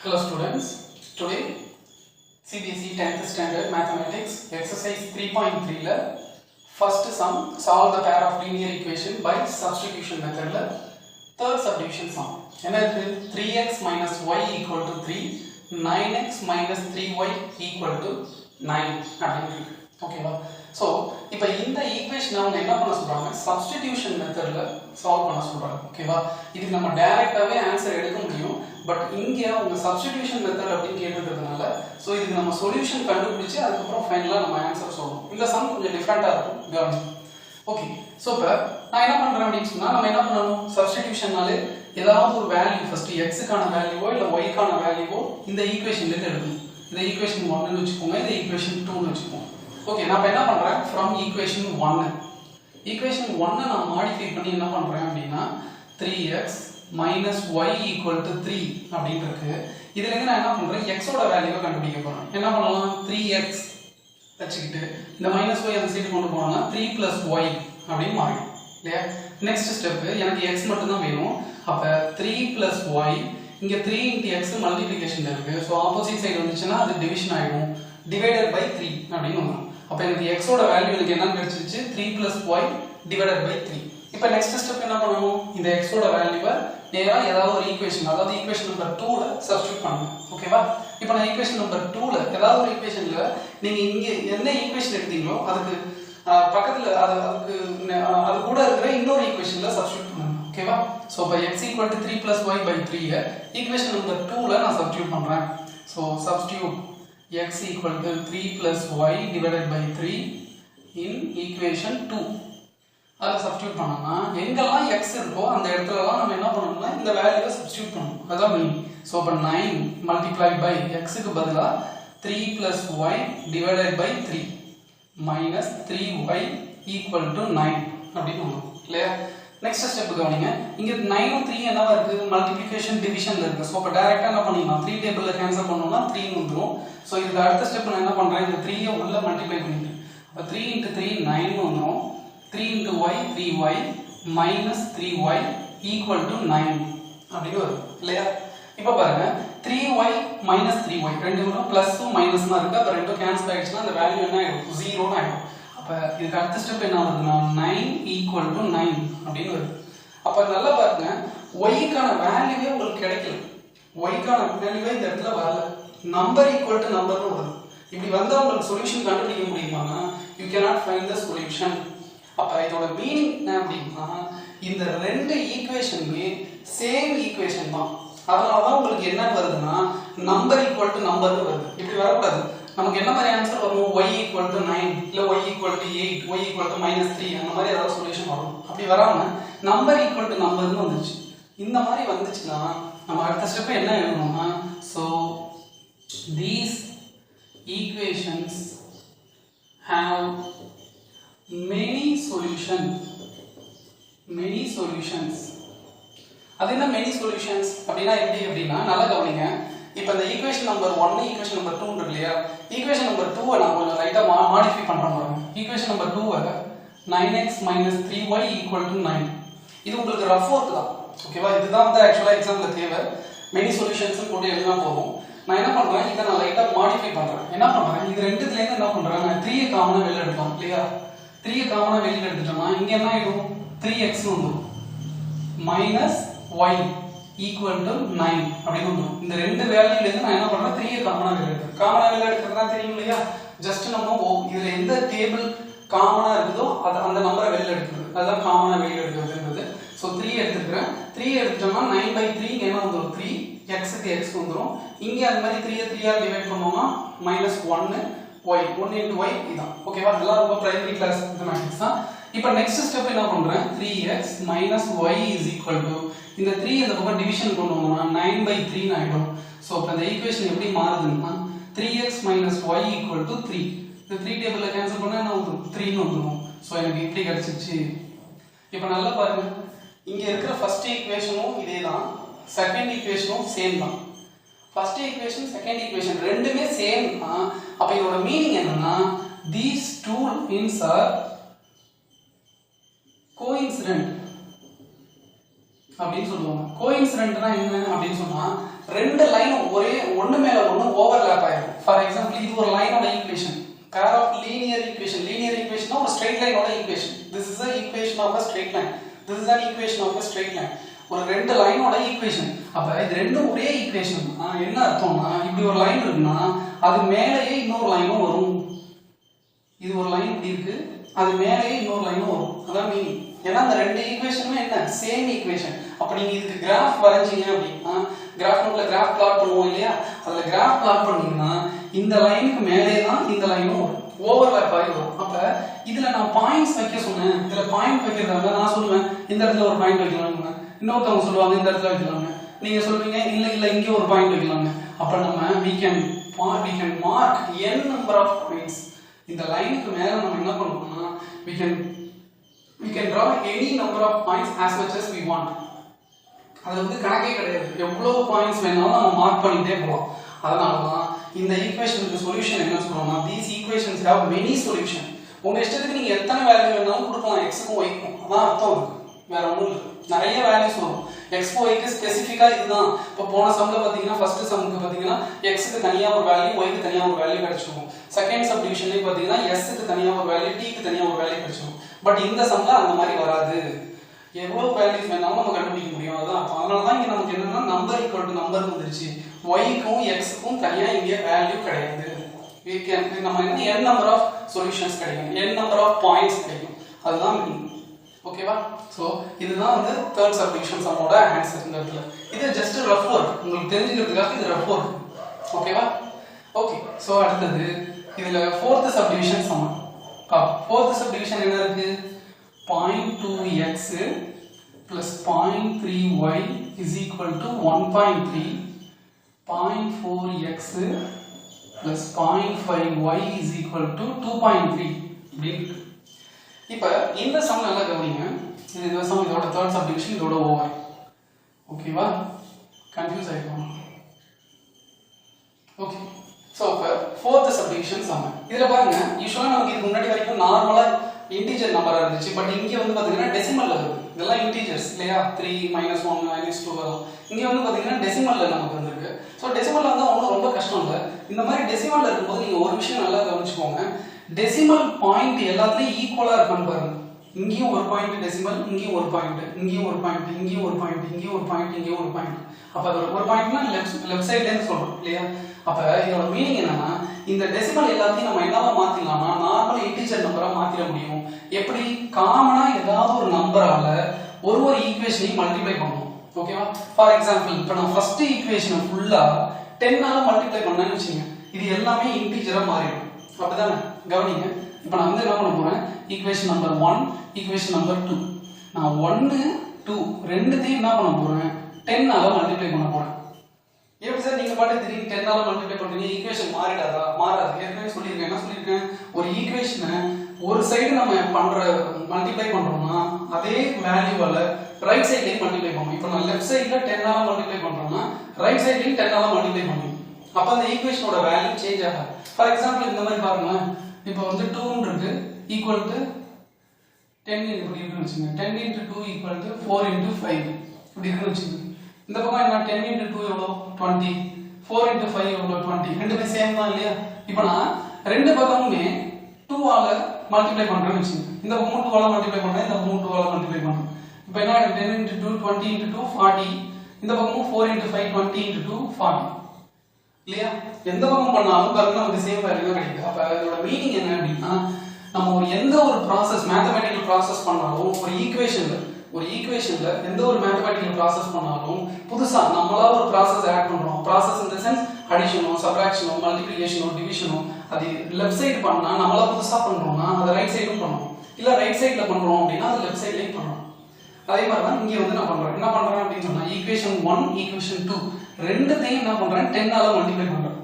Hello students, today CBSE 10th standard mathematics exercise 3.3 la first sum solve the pair of linear equation by substitution method la third subdivision sum enna irukku 3x minus y equal to 3 9x minus 3y equal to 9 அப்படினு இருக்கு ஓகேவா so இப்போ இந்த ஈக்குவேஷனை அவங்க என்ன பண்ண சொல்றாங்க சப்ஸ்டிடியூஷன் மெத்தட்ல சால்வ் பண்ண சொல்றாங்க ஓகேவா இதுக்கு நம்ம டைரக்டாவே ஆன்சர் எடுக்க முடியும் பட் இங்க அவங்க சப்ஸ்டிடியூஷன் மெத்தட் அப்படி கேட்டிருக்கிறதுனால சோ இதுக்கு நம்ம சொல்யூஷன் கண்டுபிடிச்சு அதுக்கு அப்புறம் ஃபைனலா நம்ம ஆன்சர் சொல்லணும் இந்த சம் கொஞ்சம் டிஃபரண்டா இருக்கும் கவனிங்க ஓகே சோ இப்போ நான் என்ன பண்றேன் அப்படினு சொன்னா நம்ம என்ன பண்ணனும் சப்ஸ்டிடியூஷன்னாலே ஏதாவது ஒரு வேல்யூ ஃபர்ஸ்ட் x க்கான வேல்யூவோ இல்ல y க்கான வேல்யூவோ இந்த ஈக்குவேஷன்ல இருந்து எடுக்கணும் இந்த ஈக்குவேஷன் 1 ன்னு வெச்சுக்கோங்க இந்த ஈக்குவேஷன் 2 ன்னு வெச்சுக்கோங்க ஓகே நான் என்ன பண்றேன் from equation 1 நான் மாடிஃபை பண்ணி என்ன பண்றேன் அப்படினா 3x minus y equal to 3 அப்படினு இருக்கு இதுல இருந்து நான் என்ன பண்றேன் x ஓட வேல்யூவை கண்டுபிடிக்க போறேன் என்ன பண்ணலாம் 3x வச்சிட்டு இந்த -y அந்த சைடு கொண்டு போனா 3 y அப்படி மாறும் இல்லையா நெக்ஸ்ட் ஸ்டெப் எனக்கு x மட்டும் தான் வேணும் அப்ப 3 y இங்க 3 * x மல்டிப்ளிகேஷன் இருக்கு சோ ஆப்போசிட் சைடு வந்துச்சுனா அது டிவிஷன் ஆயிடும் டிவைடட் பை 3 அப்படினு வரும் அப்ப எனக்கு x ஓட வேல்யூ எனக்கு என்ன கிடைச்சிருச்சு 3 y டிவைடட் பை 3 இப்போ நெக்ஸ்ட் ஸ்டெப் என்ன பண்ணனும் இந்த x ஓட வேல்யூவை நேரா ஏதாவது ஒரு ஈக்குவேஷன் அதாவது ஈக்குவேஷன் நம்பர் 2 ல சப்ஸ்டிட்யூட் பண்ணனும் ஓகேவா இப்போ நான் ஈக்குவேஷன் நம்பர் 2 ல ஏதாவது ஒரு ஈக்குவேஷன்ல நீங்க இங்க என்ன ஈக்குவேஷன் எடுத்தீங்களோ அதுக்கு பக்கத்துல அதுக்கு அது கூட இருக்கிற இன்னொரு ஈக்குவேஷன்ல சப்ஸ்டிட்யூட் பண்ணனும் ஓகேவா so by x = 3 y by 3 equation number 2 ல நான் சப்ஸ்டிட்யூட் பண்றேன் so substitute x = 3 y divided by 3 in equation 2 அத சப்ஸ்டிட்யூட் பண்ணோம்னா எங்கெல்லாம் x இருக்கோ அந்த இடத்துலலாம் நம்ம என்ன பண்ணனும்னா இந்த வேல்யூவை சப்ஸ்டிட்யூட் பண்ணனும் அதான் மீன் சோ அப்ப 9 multiplied by x க்கு பதிலா 3 y divided by 3 minus 3y equal to 9 அப்படினு வரும் இல்லையா நெக்ஸ்ட் ஸ்டெப் கவனிங்க இங்க 9 ம் 3 என்னவா இருக்கு மல்டிப்ளிகேஷன் டிவிஷன்ல இருக்கு சோ அப்ப டைரக்டா என்ன பண்ணிடலாம் 3 டேபிள்ல கேன்சல் பண்ணோம்னா 3 ன்னு வந்துரும் சோ இதுக்கு அடுத்த ஸ்டெப் நான் என்ன பண்றேன் இந்த 3 ஐ உள்ள மல்டிப்ளை பண்ணிட்டேன் அப்ப 3 * 3 9 ன்னு வந்துரும் 3 * y 3y minus 3y equal to 9 அப்படி வரும் இல்லையா இப்போ பாருங்க 3y minus 3y ரெண்டுமே பிளஸும் மைனஸும் இருக்கு அப்ப ரெண்டும் கேன்சல் ஆயிடுச்சுனா அந்த வேல்யூ என்ன ஆயிடும் 0 ன்னு ஆயிடும் அப்ப இதுக்கு அடுத்த ஸ்டெப் என்ன வருதுன்னா 9 equal to 9 அப்படினு வருது அப்ப நல்லா பாருங்க y க்கான வேல்யூவே உங்களுக்கு கிடைக்கல y க்கான வேல்யூவே இந்த இடத்துல வரல நம்பர் ஈக்குவல் டு நம்பர்னு வருது இப்படி வந்தா உங்களுக்கு சொல்யூஷன் கண்டுபிடிக்க முடியுமானா you cannot find the solution அப்ப இதோட மீனிங் என்ன அப்படினா இந்த ரெண்டு ஈக்குவேஷனுமே சேம் ஈக்குவேஷன் தான் அதனால தான் உங்களுக்கு என்ன வருதுன்னா நம்பர் ஈக்குவல் டு நம்பர்னு வருது இப்படி வர கூடாது நமக்கு என்ன மாதிரி ஆன்சர் வரும் y = 9 இல்ல y = 8 y = -3 அந்த மாதிரி ஏதாவது சொல்யூஷன் வரும் அப்படி வராம நம்பர் ஈக்குவல் டு நம்பர்னு வந்துச்சு இந்த மாதிரி வந்துச்சுனா நம்ம அடுத்த ஸ்டெப் என்ன எழுதணும்னா so these equations have many solutions அது என்ன many solutions அப்படினா எப்படி அப்படினா நல்லா கவனிங்க இப்போ இந்த ஈக்குவேஷன் நம்பர் 1 ஈக்குவேஷன் நம்பர் 2 இருக்கு இல்லையா ஈக்குவேஷன் நம்பர் 2 நான் கொஞ்சம் லைட்டா மாடிஃபை பண்றேன் பாருங்க ஈக்குவேஷன் நம்பர் 2 9x - 3y = 9 இது உங்களுக்கு ரஃப் வொர்க் தான் ஓகேவா இதுதான் வந்து एक्चुअली எக்ஸாம்ல தேவை many solutions போட்டு எழுதினா போதும் நான் என்ன பண்றேன் இத நான் லைட்டா மாடிஃபை பண்றேன் என்ன பண்றேன் இது ரெண்டுத்துல இருந்து என்ன பண்றேன் நான் 3 காமனா வெளிய எடுக்கலாம் இல்லையா 3 காமனா வெளிய எடுத்துட்டோம்னா இங்க என்ன ஆயிடும் 3x ன்னு வந்துரும் minus y equal to 9 அப்படினு வந்துரும் இந்த ரெண்டு வேல்யூல இருந்து நான் என்ன பண்றேன் 3 காமனா வெளிய எடுக்கிறேன் காமனா வெளிய எடுக்கிறதா தெரியும் இல்லையா ஜஸ்ட் நம்ம இதுல எந்த டேபிள் காமனா இருக்குதோ அந்த நம்பரை வெளிய எடுக்கிறது அதான் காமனா வெளிய எடுக்கிறதுன்றது சோ 3 எடுத்துக்கிறேன் 3 எடுத்துட்டோம்னா 9/3 இங்க என்ன வந்துரும் 3 x க்கு x வந்துரும் இங்க அந்த மாதிரி 3 ஐ 3 ஆல் டிவைட் பண்ணோம்னா -1 y 1 * y இதான் ஓகேவா இதெல்லாம் ரொம்ப பிரைமரி கிளாஸ் மேத்தமேட்டிக்ஸ் தான் இப்போ நெக்ஸ்ட் ஸ்டெப் என்ன பண்றேன் 3x - y = இந்த 3 இந்த பக்கம் டிவிஷன் கொண்டு வந்தோம்னா 9/3 ன்னு ஆயிடும் சோ அப்ப இந்த ஈக்குவேஷன் எப்படி மாறுதுன்னா 3x - y = 3 இந்த 3 டேபிள்ல கேன்சல் பண்ணா என்ன வந்துரும் 3 ன்னு வந்துரும் சோ எனக்கு இப்படி கிடைச்சிருச்சு இப்போ நல்லா பாருங்க இங்க இருக்கிற ஃபர்ஸ்ட் ஈக்குவேஷனும் இதேதான் செகண்ட் ஈக்குவேஷனும் சேம் தான் ஃபர்ஸ்ட் ஈக்குவேஷன் செகண்ட் ஈக்குவேஷன் ரெண்டுமே சேம் தான் அப்ப இதோட மீனிங் என்னன்னா these two means are coincident அப்படின்னு சொல்லுவாங்க. கோஇன்சிடென்ட்னா என்ன அப்படின்னு சொன்னா ரெண்டு லைன் ஒரே ஒண்ணு மேல ஒண்ணு ஓவர்லாப் ஆயிடும். ஃபார் எக்ஸாம்பிள் இது ஒரு லைனோட equation, pair of linear equation. Linear equation ஒரு ஸ்ட்ரெயிட் லைனோட equation. This is a equation of a straight line. this is an equation of a straight line. ஒரு ரெண்டு லைனோட ஈக்குவேஷன். அப்ப இது ரெண்டும் ஒரே ஈக்குவேஷன். என்ன அர்த்தம்னா இப்படி ஒரு லைன் இருக்குன்னா அது மேலேயே இன்னொரு லைனும் வரும். இது ஒரு லைன் இப்படி இருக்கு, அது மேலேயே இன்னொரு லைனும் வரும். அதான் மீனிங். ஏன்னா அந்த ரெண்டு ஈக்குவேஷனுமே என்ன சேம் ஈக்குவேஷன். அப்ப நீங்க இதுக்கு கிராஃப் வரைஞ்சீங்க அப்படின்னா கிராஃப் நோட்ல கிராஃப் பிளாட் பண்ணுவோம் இல்லையா, அதுல கிராஃப் பிளாட் பண்ணீங்கன்னா இந்த லைனுக்கு மேலே தான் இந்த லைனும் வரும், ஓவர்லாப் ஆகி வரும். அப்ப இதுல நான் பாயிண்ட்ஸ் வைக்க சொன்னேன். இதுல பாயிண்ட் வைக்கிறதா நான் சொல்லுவேன் இந்த இடத்துல ஒரு பாயிண்ட் வைக்கலாம்னு, இன்னொருத்தவங்க சொல்லுவாங்க இந்த இடத்துல வைக்கலாங்க, நீங்க சொல்வீங்க இல்ல இல்ல இங்க ஒரு பாயிண்ட் வைக்கலாங்க. அப்ப நம்ம we can mark n number of points. இந்த லைனுக்கு மேல நம்ம என்ன பண்ணுவோம்னா we can draw any number of points as much as we want. அது வந்து கணக்கே கிடையாது, எவ்வளவு பாயிண்ட்ஸ் வேணாலும் நம்ம மார்க் பண்ணிட்டே போகலாம். அதனால தான் இந்த ஈக்குவேஷனுக்கு சொல்யூஷன் என்ன சொல்றோம்னா these equations have many solution. உங்க இஷ்டத்துக்கு நீங்க எத்தனை வேல்யூ வேணாலும் கொடுக்கலாம் x-க்கும் y-க்கும், அதான் அர்த்தம் இருக்கு, வேற ஒண்ணும் இல்லை. நிறைய வேல்யூஸ் வரும். x y-க்கு ஸ்பெசிஃபிக்கா இதுதான். இப்போ போன சம்ல பாத்தீங்கன்னா ஃபர்ஸ்ட் சம்க்கு பாத்தீங்கன்னா x-க்கு தனியா ஒரு வேல்யூ, y-க்கு தனியா ஒரு வேல்யூ கிடைச்சிருக்கும். செகண்ட் சப்டிவிஷன்லயே பாத்தீங்கன்னா s-க்கு தனியா ஒரு வேல்யூ, t-க்கு தனியா ஒரு வேல்யூ கிடைச்சிருக்கும். பட் இந்த சம்ல அந்த மாதிரி வராது. எவ்வளவு வேல்யூஸ் வேணாலும் நம்ம கண்டுபிடிக்க முடியும். அதான் அதனால தான் இங்க நமக்கு என்னன்னா நம்பர் ஈக்குவல் டு நம்பர் வந்துருச்சு. y-க்கும் x-க்கும் தனியா இங்க வேல்யூ கிடையாது. நம்ம வந்து n நம்பர் ஆஃப் சொல்யூஷன்ஸ் கிடைக்கும், n நம்பர் ஆஃப் பாயிண்ட்ஸ் கிடைக்கும். அதுதான் மீனிங். ஓகேவா? சோ இதுதான் வந்து தேர்ட் சப்டிவிஷன் சம்மோட ஆன்சர் இந்த இடத்துல. இது ஜஸ்ட் ரஃப் ஒர்க், உங்களுக்கு தெரிஞ்சிக்கிறதுக்காக இது ரஃப் ஒர்க். ஓகேவா? ஓகே. சோ அடுத்து இதுல fourth subdivision some. Fourth subdivision என்ன இருக்கு? 0.2x plus 0.3y is equal to 1.3. 0.4x plus 0.5y is equal to 2.3. இப்படி. இப்ப இந்த சம் நல்லா கவனிங்க. இந்த சம் இதோட தேர்ட் சப்டிவிஷன், இதோட ஓவர். ஓகேவா? கன்ஃபியூஸ் ஆயிடுவாங்க. ஓகே. சோ இப்ப ஃபோர்த் சப்டிவிஷன் சம். இதுல பாருங்க, யூசுவலா நமக்கு இதுக்கு முன்னாடி வரைக்கும் நார்மலா இன்டிஜர் நம்பரா இருந்துச்சு. பட் இங்க வந்து பாத்தீங்கன்னா டெசிமல்ல இருக்கு. இதெல்லாம் இன்டிஜர்ஸ் இல்லையா? 3 -1 -2 வரும். இங்க வந்து பாத்தீங்கன்னா டெசிமல்ல நமக்கு வந்திருக்கு. சோ டெசிமல்ல வந்து ஒன்றும் ரொம்ப கஷ்டம் இல்லை. இந்த மாதிரி டெசிமல்ல இருக்கும்போது நீங்க ஒரு விஷயம் நல்லா கவனிச்சுக்கோங்க. டெசிமல் பாயிண்ட் எல்லாத்துலயும் ஈக்குவலா இருக்கான்னு பாருங்க. இங்கேயும் ஒரு பாயிண்ட் டெசிமல், இங்கேயும் ஒரு பாயிண்ட், இங்கேயும் ஒரு பாயிண்ட், இங்கேயும் ஒரு பாயிண்ட், இங்கேயும் ஒரு பாயிண்ட், இங்கேயும் ஒரு பாயிண்ட். அப்ப அது ஒரு பாயிண்ட்னா லெஃப்ட் சைடுல இருந்து சொல்றோம் இல்லையா? அப்ப இதோட மீனிங் என்னன்னா இந்த டெசிமல் எல்லாத்தையும் நம்ம என்னவா மாத்திடலாம்னா நார்மல் இன்டிஜர் நம்பரா மாத்திர முடியும். எப்படி? காமனா ஏதாவது ஒரு நம்பரால ஒரு ஈக்குவேஷனையும் மல்டிப்ளை பண்ணுவோம். ஓகேவா? ஃபார் எக்ஸாம்பிள் இப்போ நான் ஃபர்ஸ்ட் ஈக்குவேஷனை ஃபுல்லா 10 ஆல மல்டிப்ளை பண்ணேன்னு வச்சுங்க, இது எல்லாமே இன்டிஜரா மாறிடும். அப்படிதானே? கவனிங்க. இப்போ நான் வந்து என்ன பண்ண போறேன், ஈக்குவேஷன் நம்பர் 1, ஈக்குவேஷன் நம்பர் 2, நான் 1 2 ரெண்டுத்தையும் என்ன பண்ண போறேன், 10 ஆல மல்டிப்ளை பண்ண போறேன். எப்படி சார் நீங்க பாட்டு திடீர்னு 10 ஆல மல்டிப்ளை பண்றீங்க, ஈக்குவேஷன் மாறிடாதா? மாறாது. ஏற்கனவே சொல்லியிருக்கேன். என்ன சொல்லியிருக்கேன்? ஒரு ஈக்குவேஷனை ஒரு சைடு நம்ம பண்ற மல்டிப்ளை பண்றோம்னா அதே வேல்யூவால ரைட் சைட்லயும் மல்டிப்ளை பண்ணுவோம். இப்போ நான் லெஃப்ட் சைடுல 10 ஆல மல்டிப்ளை பண்றோம்னா ரைட் சைட்லயும் 10 ஆல மல்டிப்ளை பண்ணுவோம். அப்ப அந்த ஈக்குவேஷனோட வேல்யூ சேஞ்ச் ஆகாது. ஃபார் எக்ஸாம்பிள் இந்த மாதிரி பாருங்க, இப்போ வந்து 2 இருக்கு ஈக்குவல் டு 10 இப்படி இருக்குன்னு வச்சுங்க. 10 into 2 equal to 4 into 5 இப்படி இருக்குன்னு வச்சுங்க. இந்த பக்கம் என்ன 10 into 2 எவ்வளோ 20, 4 into 5 எவ்வளோ 20, ரெண்டுமே சேம் தான் இல்லையா? இப்போ நான் ரெண்டு பக்கமுமே 2 ஆல மல்டிப்ளை பண்றேன்னு வச்சுங்க. இந்த பக்கம் 2 ஆல மல்டிப்ளை பண்றேன், இந்த பக்கம் 2 ஆல மல்டிப்ளை பண்றேன். இப்போ என்ன 10 into 2 20 into 2 40, இந்த பக்கமும் 4 into 5 20 into 2 40 இல்லையா? எந்த பக்கம் பண்ணாலும் பாருங்க நமக்கு சேம் வேல்யூ தான் கிடைக்குது. அப்ப அதோட மீனிங் என்ன அப்படின்னா நம்ம ஒரு எந்த ஒரு ப்ராசஸ் மேத்தமேட்டிக்கல் ப்ராசஸ் பண்ணாலும் ஒரு ஈக்குவேஷன்ல எந்த ஒரு மேத்தமேட்டிக்கல் ப்ராசஸ் பண்ணாலும் புதுசா நம்மளா ஒரு ப்ராசஸ் ஆட் பண்றோம். ப்ராசஸ் இன் தி சென்ஸ் அடிஷனோ சப்ட்ராக்ஷனோ மல்டிப்ளிகேஷனோ டிவிஷனோ அது லெஃப்ட் சைடு பண்ணா நம்மளா புதுசா பண்றோம்னா அதை ரைட் சைடும் பண்ணணும். இல்ல ரைட் சைடுல பண்றோம் அப்படின்னா அது லெஃப்ட் சைட்லயும் பண்ணணும். அதே மாதிரி தான் இங்க வந்து நான் பண்றேன். என்ன பண்றேன் அப்படின்னு சொன்னா ஈக்குவேஷன் 1 ஈக்குவேஷன் 2 ரெண்டுத்தையும் என்ன பண்றேன் 10 ஆல மல்டிப்ளை பண்றேன்.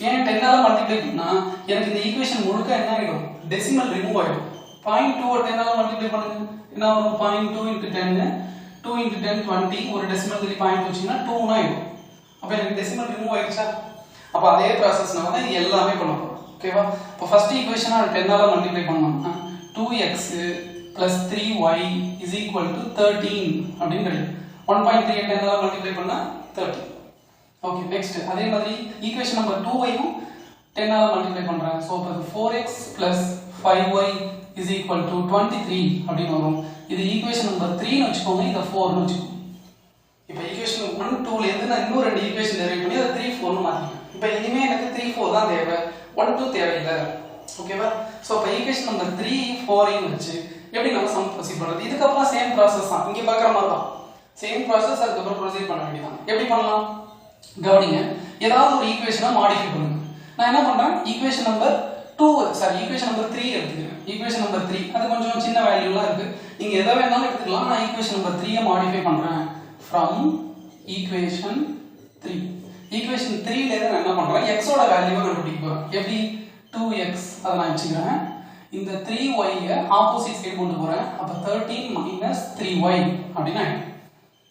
ஏன் 10 ஆல மல்டிப்ளை பண்ணா எனக்கு இந்த ஈக்குவேஷன் முழுக்க என்ன ஆயிடும், டெசிமல் ரிமூவ் ஆயிடும். 0.2 10 ஆல மல்டிப்ளை பண்ணுங்க, என்ன வரும் 0.2 into 10 2 into 10 20, ஒரு டெசிமல் தள்ளி பாயிண்ட் வச்சீங்கன்னா 2 ஆயிடும். அப்ப எனக்கு டெசிமல் ரிமூவ் ஆயிடுச்சா? அப்ப அதே ப்ராசஸ்னால தான் இது எல்லாமே பண்ண போறோம். ஓகேவா? இப்போ ஃபர்ஸ்ட் ஈக்குவேஷனை 10 ஆல மல்டிப்ளை பண்ணோம்னா 2x plus 3y is equal to 13 அப்படின்னு கிடைக்கும். 1.3 10 ஆல மல்டிப்ளை பண்ணா 30. ஓகே நெக்ஸ்ட் அதே மாதிரி ஈக்குவேஷன் நம்பர் 2 ஐயும் 10 ஆல மல்டிப்ளை பண்றாங்க. சோ அப்ப 4x 5y is equal to 23 அப்படி வரும். இது ஈக்குவேஷன் நம்பர் 3 னு வெச்சுக்கோங்க, இத 4 னு வெச்சுக்கோங்க. இப்போ ஈக்குவேஷன் 1 2 ல இருந்து நான் இன்னும் ரெண்டு ஈக்குவேஷன் டெரைவ் பண்ணி அத 3 4 னு மாத்திட்டேன். இப்போ இனிமே எனக்கு 3 4 தான் தேவை, 1 2 தேவையில்லை. ஓகேவா? சோ அப்ப ஈக்குவேஷன் நம்பர் 3 4 ஐயும் வெச்சு எப்படி நம்ம சம் ப்ரோசீட் பண்றது? இதுக்கு அப்புறம் சேம் process தான். இங்க பார்க்குற மாதிரி தான். சேம் process அதுக்கு அப்புறம் ப்ரோசீட் பண்ண வேண்டியதான். எப்படி பண்ணலாம்? கவனிங்க. ஏதாவது ஒரு ஈக்குவேஷனை மாடிஃபை பண்ணுங்க. நான் என்ன பண்றேன்? ஈக்குவேஷன் நம்பர் 3 எடுத்துக்கிறேன். ஈக்குவேஷன் நம்பர் 3 அது கொஞ்சம் சின்ன வேல்யூலாம் இருக்கு. நீங்க எதை வேணாலும் எடுத்துக்கலாம். நான் ஈக்குவேஷன் நம்பர் 3 ஐ மாடிஃபை பண்றேன். from equation 3. ஈக்குவேஷன் 3 ல இருந்து நான் என்ன பண்றேன்? x ஓட வேல்யூவை கண்டுபிடிக்க போறேன். எப்படி? 2x அத நான் வெச்சுக்கிறேன். இந்த 3y ஐ ஆப்போசிட் சைடு கொண்டு போறேன். அப்ப 13 - 3y அப்படினா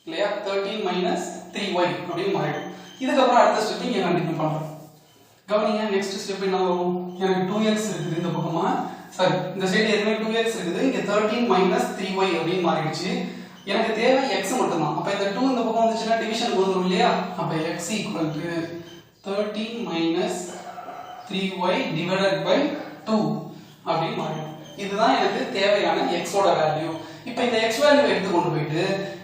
இல்லையா? 13 - 3y அப்படி மாறிடும். இதுக்கு அப்புறம் அடுத்த ஸ்டெப் இங்க கண்டினியூ பண்றேன். கவனிங்க. நெக்ஸ்ட் ஸ்டெப் என்ன வரும்? எனக்கு 2x இருக்குது இந்த பக்கமா. சரி, இந்த சைடு ஏற்கனவே 2x இருக்குது. இங்க 13 - 3y அப்படி மாறிடுச்சு. எனக்கு தேவை x மட்டும் தான். அப்ப இந்த 2 இந்த பக்கம் வந்துச்சுனா டிவிஷன் வந்துரும் இல்லையா? அப்ப x = 13 - 3y divided by 2 அப்படி மாறிடும். இதுதான் எனக்கு தேவையான x ஓட வேல்யூ. இப்போ இந்த x வேல்யூ எடுத்து கொண்டு போயிட்டு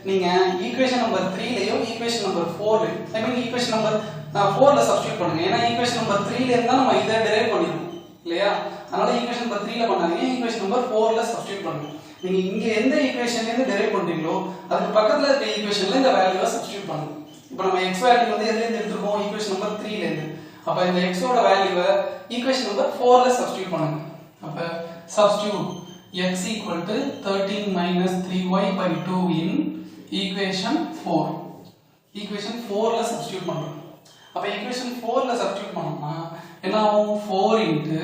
நீங்க ஈக்குவேஷன் நம்பர் 3 லயோ ஈக்குவேஷன் நம்பர் 4 ல ஐ மீன் ஈக்குவேஷன் நம்பர் 4 ல சப்ஸ்டிட்யூட் பண்ணுங்க. ஏனா ஈக்குவேஷன் நம்பர் 3 ல இருந்தா நம்ம இத டெரைவ் பண்ணிரோம் இல்லையா? அதனால ஈக்குவேஷன் நம்பர் 3 ல பண்ணாதீங்க, ஈக்குவேஷன் நம்பர் 4 ல சப்ஸ்டிட்யூட் பண்ணுங்க. நீங்க இங்க எந்த ஈக்குவேஷன்ல இருந்து டெரைவ் பண்றீங்களோ அதுக்கு பக்கத்துல இருக்க ஈக்குவேஷன்ல இந்த வேல்யூவை சப்ஸ்டிட்யூட் பண்ணுங்க. இப்போ நம்ம x வேல்யூ வந்து எதுல இருந்து எடுத்துறோம்? ஈக்குவேஷன் நம்பர் 3 ல இருந்து. அப்ப இந்த x ஓட வேல்யூவை ஈக்குவேஷன் நம்பர் 4 ல சப்ஸ்டிட்யூட் பண்ணுங்க. அப்ப substitute x = 13 - 3y by 2 in equation 4. equation 4 ல சப்ஸ்டிட்யூட் பண்றோம். அப்ப equation 4 ல சப்ஸ்டிட்யூட் பண்ணோம்னா என்ன ஆகும்? 4 into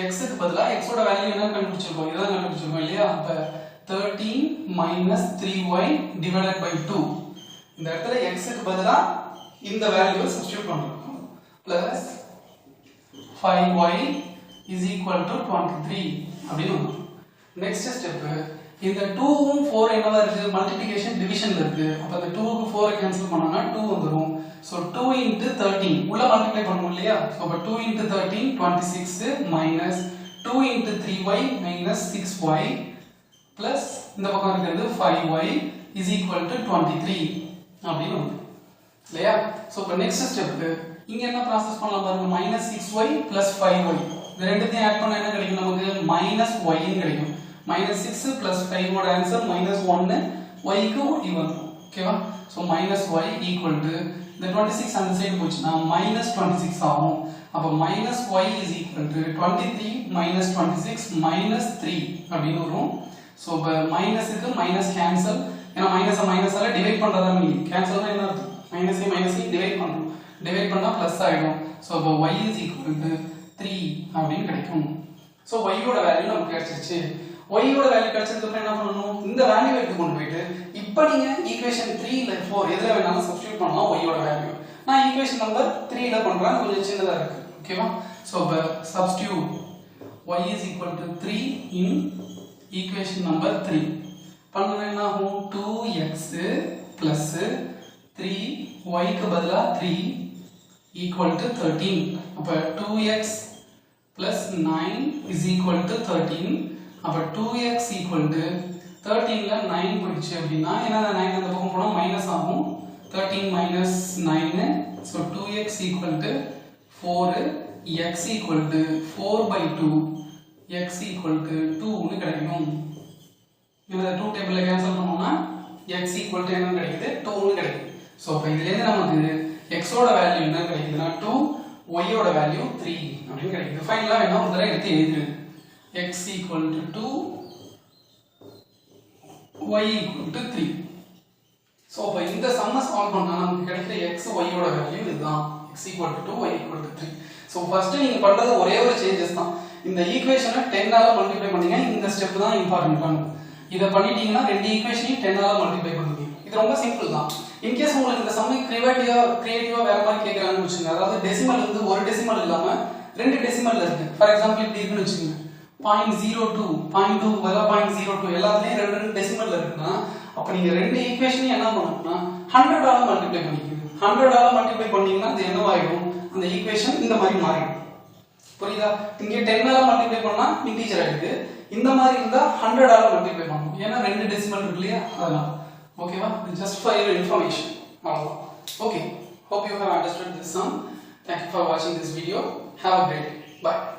x க்கு பதிலா x ஓட வேல்யூ என்ன கண்டுபிடிச்சிருக்கோம்? இத கண்டுபிடிச்சிருக்கோம் இல்லையா? அப்ப 13 - 3y divided by 2. இந்த இடத்துல x க்கு பதிலா இந்த வேல்யூவை சப்ஸ்டிட்யூட் பண்றோம். plus 5y is equal to 23 அப்படினு வரும். நெக்ஸ்ட் ஸ்டெப் இந்த 2 வும் 4 என்னவா இருக்கு? மல்டிப்ளிகேஷன் டிவிஷன்ல இருக்கு. அப்ப அந்த 2 க்கு 4 கேன்சல் பண்ணோம்னா 2 வந்துரும். சோ 2 into 13 உள்ள மல்டிப்ளை பண்ணனும் இல்லையா? சோ அப்ப 2 into 13 26 minus 2 into 3y minus 6y plus இந்த பக்கம் இருக்கிறது 5y is equal to 23 அப்படினு வரும். இல்லையா? சோ இப்ப நெக்ஸ்ட் ஸ்டெப் இங்க என்ன ப்ராசஸ் பண்ணலாம் பாருங்க. -6y plus 5y இந்த ரெண்டுத்தையும் ஆட் பண்ணா என்ன கிடைக்கும்? நமக்கு -y ன்னு கிடைக்கும். -6 plus 5 ஓட ஆன்சர் -1 y க்கு y வரும். ஓகேவா? சோ -y equal to இந்த 26 அந்த சைடு போச்சுனா -26 ஆகும். அப்ப -y is equal to 23 - 26 - 3 அப்படினு வரும். சோ இப்ப மைனஸ்க்கு மைனஸ் கேன்சல். ஏனா மைனஸால டிவைட் பண்றதா மீனிங். கேன்சல்னா என்ன அர்த்தம்? மைனஸை டிவைட் பண்றோம். டிவைட் பண்ணா பிளஸ் ஆயிடும். சோ அப்ப y is equal to 3 அப்படினு கிடைக்கும். சோ y ஓட வேல்யூ நமக்கு கிடைச்சிருச்சு. y ஓட வேல்யூ கிடைச்சதுக்கு அப்புறம் என்ன பண்ணனும்? இந்த வேல்யூ எடுத்து கொண்டு போயிட்டு இப்போ நீங்க ஈக்குவேஷன் 3 ல 4 எதுல வேணாலும் சப்ஸ்டிட்யூட் பண்ணலாம் y ஓட வேல்யூ. நான் ஈக்குவேஷன் நம்பர் 3 ல பண்றேன், கொஞ்சம் சின்னதா இருக்கு. ஓகேவா? சோ அப்ப substitute y is equal to 3 in equation number 3 பண்ணா என்ன ஆகும்? 2x plus 3y க்கு பதிலா 3 equal to 13. அப்ப 2x plus 9 is equal to 13. அப்ப 2x equal to 13 ல 9 போயிடுச்சு அப்படினா ஏனா 9 அந்த பக்கம் போனா மைனஸ் ஆகும். 13 minus 9 so 2x equal to 4 x equal to 4 by 2 x equal to 2 னு கிடைக்கும். இந்த 2 டேபிள்ல கேன்சல் பண்ணோம்னா x equal to என்ன கிடைக்குது? 2 னு கிடைக்கும். சோ அப்ப இதில இருந்து நமக்கு x ஓட வேல்யூ என்ன கிடைக்குதுனா 2, y ஓட வேல்யூ 3 அப்படி கிடைக்குது. ஃபைனலா என்ன ஒரு தடவை எடுத்து எழுதுங்க. x equal to 2, y equal to 3. So அப்ப இந்த சம்ம சால்வ் பண்ணா நமக்கு கிடைக்கிற x y ஓட வேல்யூ இதுதான். x equal to 2, y equal to 3. So first நீங்க பண்றது ஒரே ஒரு சேஞ்சஸ் தான். இந்த ஈக்குவேஷனை 10 ஆல மல்டிப்ளை பண்ணீங்க. இந்த ஸ்டெப் தான் இம்பார்ட்டன்ட். இத பண்ணிட்டீங்கன்னா ரெண்டு ஈக்குவேஷனையும் 10 ஆல மல்டிப்ளை பண்ணுவீங்க. இது ரொம்ப சிம்பிள் தான். இன் கேஸ் உங்களுக்கு இந்த சம்மை கிரியேட்டிவா வேற மாதிரி கேக்குறாங்கன்னு வெச்சுங்க. அதாவது டெசிமல் வந்து ஒரு டெசிமல் இல்லாம ரெண்டு டெசிமல் இருக்கு. ஃபார் எக்ஸாம்பிள் இப்படி இருக்குன்னு வெச்சுங்க. 0.02 0.2 பதிலா 0.02 எல்லாத்துலயும் ரெண்டு டெசிமல்ல இருக்குன்னா அப்ப நீங்க ரெண்டு ஈக்குவேஷனையும் என்ன பண்ணணும்னா 100 ஆல மல்டிப்ளை பண்ணிக்கணும். 100 ஆல மல்டிப்ளை பண்ணீங்கன்னா அது என்னவாயிடும், அந்த ஈக்குவேஷன் இந்த மாதிரி மாறிடும். புரியுதா? இங்க 10 ஆல மல்டிப்ளை பண்ணா இன்டிஜர் ஆயிடுது. இந்த மாதிரி இருந்தா 100 ஆல மல்டிப்ளை பண்ணணும். ஏன்னா ரெண்டு டெசிமல் இருக்கு இல்லையா, அதனால. ஓகேவா? Just for your information. அவ்வளவுதான். Okay. Hope you have understood this sum. Thank you for watching this video. Have a great day. Bye.